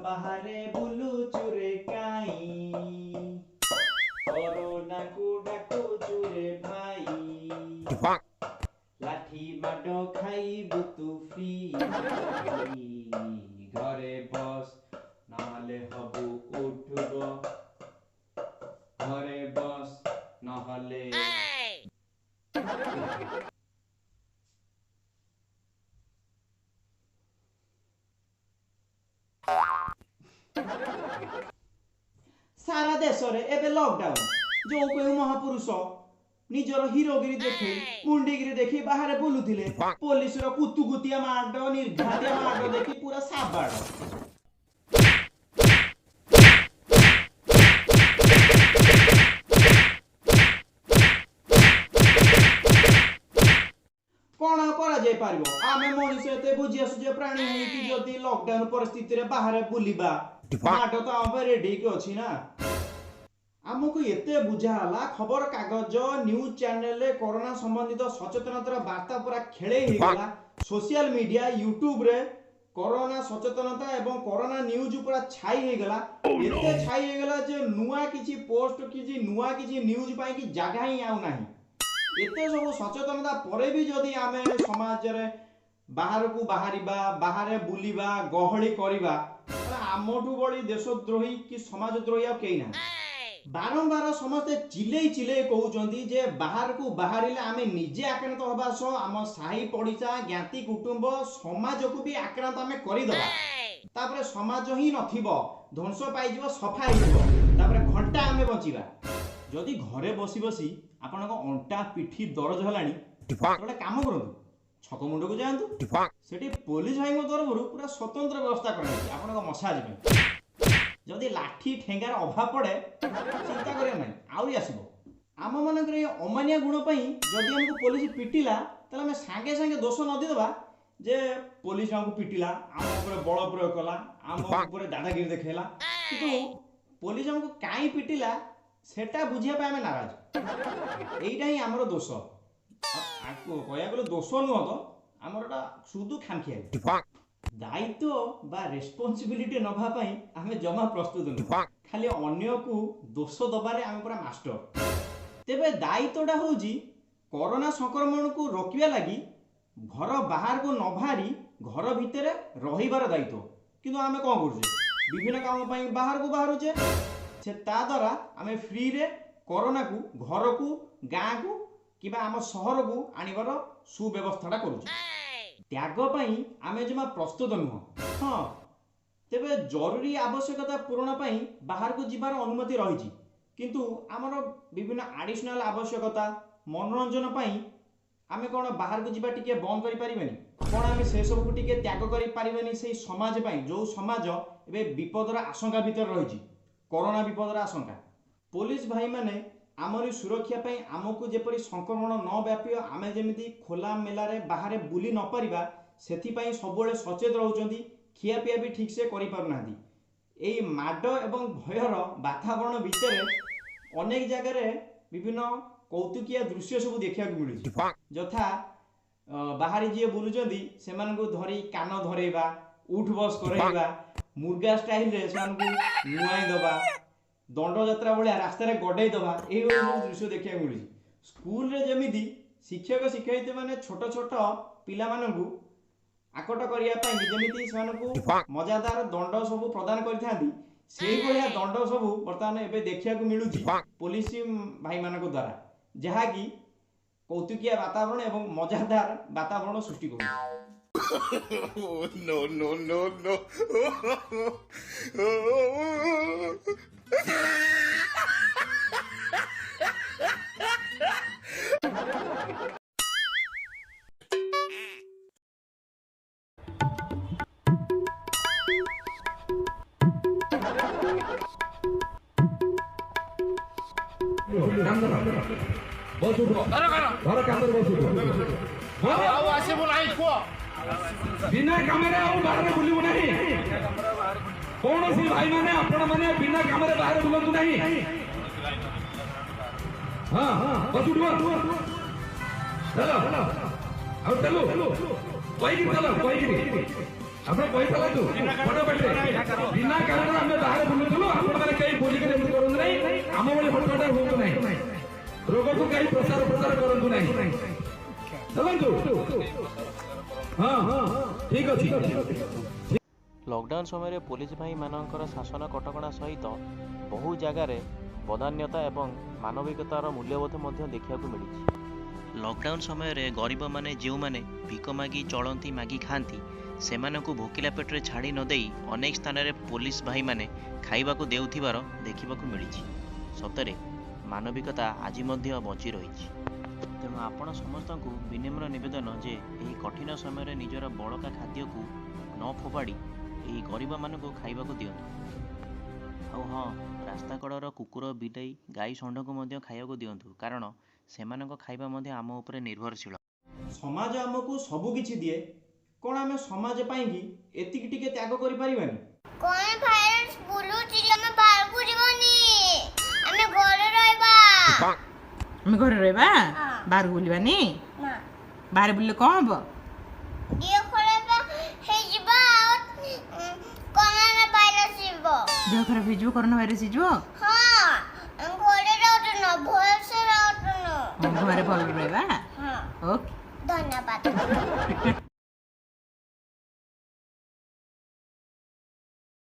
बाहरे बुलुचु रे काई कोरोना को डाकुचु रे भाई लाठी माडो खाइबु तु फ्री घरे बस नहले हबु उठबो घरे बस नहले सारा देश रे एबे लॉकडाउन जो कोई महापुरुष निजर हीरोगिरी देखी मुंडीगिरी देखी बाहर बुलुथिले पुलिस रो कुतुकुतिया माड निर्घातिया माड देखी पूरा साबाड़ कौन करा जाय पारिबो आमे मनुष्य एते बुझी आसु प्राणी कि जदी लॉकडाउन परिस्थिति रे बाहर बुलिबा माड तो हम रेडी के अछि ना आमको एते बुझाला खबर कागज न्यूज चैनल कोरोना संबंधित सचेतनता वार्ता पूरा खेले ही गला सोशल मीडिया यूट्यूब रे कोरोना सचेतनता एवं कोरोना न्यूज पूरा छाई हो गला एते छाई हो गला जे नुआ किछि पोस्ट किछि नुआ किछि न्यूज पाई कि जगह ही आउ नाही एते सब सचेतनता परे भी जदी आमे समाज रे बाहर को बाहरिबा बाहर बुलिबा गहली करिबा आमठू बड़ी देशद्रोही कि समाजद्रोही आ केई ना बारंबार समस्ते चिल्ले चिल्ले कहउचंदी जे बाहर को बाहरिले आमे निजे आक्रांत होबा सो आम साही पड़िसा ज्ञाति कुटुंब समाज को भी आक्रांत आमे करि दबा तापरे समाज ही नथिबो ध्वंस पाई जिवो सफा हिजो तापरे घंटा आमे बचिबा जदी घरे बसी बसी आपन को अंटा पिठी दर्द हलानी तोडे काम करंतु छक मुंड को जांतु सेठी पुलिस भाई मो तरफरु पूरा स्वतंत्र व्यवस्था करनी आपन को मसाज पे जदि लाठी ठेंगार अभाव पड़े चिंता करिया नहीं आउरी आसीबो आम मानकर अमानिया गुण पई जदि हमको पुलिस पिटिला तले हम सांगे सांगे दोष न दे देबा जे पुलिस हमको पिटिला आम ऊपर बल प्रयोग कला आम ऊपर दादागिरी देखेला किंतु पुलिस हमको काई पिटिला सेटा बुझिया पे हमें नाराज एइटा ही हमरो दोष आको कहया गलो दोष नुह तो हमरटा सुदु खामखिया दायित्व बा रेस्पॉन्सिबिलिटी नभा पई हमें जमा प्रस्तुत न खाली अन्य को दोष दबारे हम पूरा मास्टर तेबे दायित्वटा होजी कोरोना संक्रमण को रोकिया लागि घर बाहर को न बाहरी घर भितर रहिबार दायित्व किंतु हमें कोन करजे विभिन्न काम पई बाहर को बाहरुचे से ता द्वारा हमें फ्री रे कोरोना को घर को गाँ को किबा आम शहर को आनिबार सुव्यवस्थाटा करूचे त्याग पई आमे जमा प्रस्तुत नुह हाँ तेबे जरूरी आवश्यकता पूरण पई बाहर को जिबार अनुमति रही किंतु आमर विभिन्न एडिशनल आवश्यकता मनोरंजन पई आमे कोन बाहर को जिबा टिके बंद करि परिबेनी कोन आमे से सब को टिके त्याग करि परिबेनी सेही समाज पई जो समाज एबे विपदर आशंका भीतर रही कोरोना विपदर आशंका पुलिस भाई माने आमरी सुरक्षा पई आमको जेपरि संक्रमण न व्यापी आमे जेमिति खोला मेला रे बाहर बुली न परिबा सेथि पई सबले सचेत रहउचंदी खिया पिया भी ठीक से करि पार नांदी एई माड एवं भयर वातावरण भितर अनेक जगह रे विभिन्न कौतुकिया दृश्य सब देखिया को मिलुची जथा बाहरी जे बुलुचंदी सेमान को धरी कान धरेबा उठ बस करेबा मुर्गा स्टाइल रे सेमान को नुआई दबा दंड यात्रा भाया रास्ता रे गडे दबा एई दृश्य देखिया मिलुची स्कूल रे जेमिति शिक्षक शिक्षयित्री माने छोट छोट पिला मानकु आकट करिया पई जेमिति सेमानकु मजादार दंड सब प्रदान करिथांती सेही भलिया दंड सब वर्तमान एबे देखिया को मिलुची पुलिस भाई मानक द्वारा जहा कि कौतुकिया वातावरण एवं मजादार वातावरण सृष्टि करू no no no no बस उठो घर काम बस उठो ଆଉ ଆସିବୁ ନାହିଁ କୁହ बिना कामरे आउ बाहर बुलिबु नाही कौन भाई माने आपण माने बिना कामरे बाहर बुलंतु नाही हां हां बस उठो चलो चलो आउ चलो कोई की चलो कोई की ଆପଣ ପଇସା ଲାଗୁ ବିନା କାରଣରେ ଆମେ ବାହାରେ ବୁଲୁଥିଲୁ ଆପଣମାନେ କେହି ବୁଲିକି ଏମିତି କରନ୍ତୁ ନାହିଁ ଆମ ଭଳି ହଟକଟା ହୁଅନ୍ତୁ ନାହିଁ ରୋଗକୁ କେହି ପ୍ରଚାର କରନ୍ତୁ ନାହିଁ ଚାଲନ୍ତୁ ହଁ ଠିକ ଅଛି ଲକଡାଉନ୍ ସମୟରେ ପୋଲିସ ଭାଇମାନଙ୍କର ଶାସନ କଟକଣା ସହିତ ବହୁ ଜାଗାରେ ବଦାନ୍ୟତା ଏବଂ ମାନବିକତାର ମୂଲ୍ୟବୋଧ ମଧ୍ୟ ଦେଖିବାକୁ ମିଳିଛି। ଲକଡାଉନ୍ ସମୟରେ ଗରିବମାନେ ଯେଉଁମାନେ ଭିକ ମାଗି ଚଳନ୍ତି ମାଗି ଖାଆନ୍ତି ସେମାନଙ୍କୁ ଭୋକିଲା ପେଟରେ ଛାଡ଼ି ନ ଦେଇ ଅନେକ ସ୍ଥାନରେ ପୋଲିସ ଭାଇମାନେ ଖାଇବାକୁ ଦେଉଥିବାର ଦେଖିବାକୁ ମିଳିଛି। ସତରେ ମାନବିକତା ଆଜି ମଧ୍ୟ ବଞ୍ଚି ରହିଛି। ତେଣୁ ଆପଣ ସମସ୍ତଙ୍କୁ ବିନମ୍ର ନିବେଦନ ଯେ ଏହି କଠିନ ସମୟରେ ନିଜର ବଳକା ଖାଦ୍ୟକୁ ନ ଫୋପାଡ଼ି ଏହି ଗରିବମାନଙ୍କୁ ଖାଇବାକୁ ଦିଅନ୍ତୁ। ଆଉ ହଁ, ରାସ୍ତା କଡ଼ର କୁକୁର ବିଲେଇ ଗାଈ ଷଣ୍ଢକୁ ମଧ୍ୟ ଖାଇବାକୁ ଦିଅନ୍ତୁ, କାରଣ ସେମାନଙ୍କ ଖାଇବା ମଧ୍ୟ ଆମ ଉପରେ ନିର୍ଭରଶୀଳ। ସମାଜ ଆମକୁ ସବୁ କିଛି ଦିଏ, କ'ଣ ଆମେ ସମାଜ ପାଇଁକି ଏତିକି ଟିକେ ତ୍ୟାଗ କରିପାରିବାନି? କଣ ଭାଇରସ ବୁଲୁଛି ଆମେ ବାହାରକୁ ଯିବନି ଆମେ ଘରେ ରହିବା ଆମେ ଘରେ ରହିବା ବାହାରକୁ ବୁଲିବାନି ନା ବାହାରେ ବୁଲିଲେ କ'ଣ ହବ ଦେହ ଖରାପ ହେଇଯିବ ଆଉ କରୋନା ଭାଇରସ ଯିବ ଦେହ ଖରାପ ହେଇଯିବ କରୋନା ଭାଇରସ ହେଇଯିବ ହଁ ଘରେ ରହୁନ ଭଲସେ ରହୁନ ଘରେ ଭଲରେ ରହିବା ହଁ ଓକେ ଧନ୍ୟବାଦ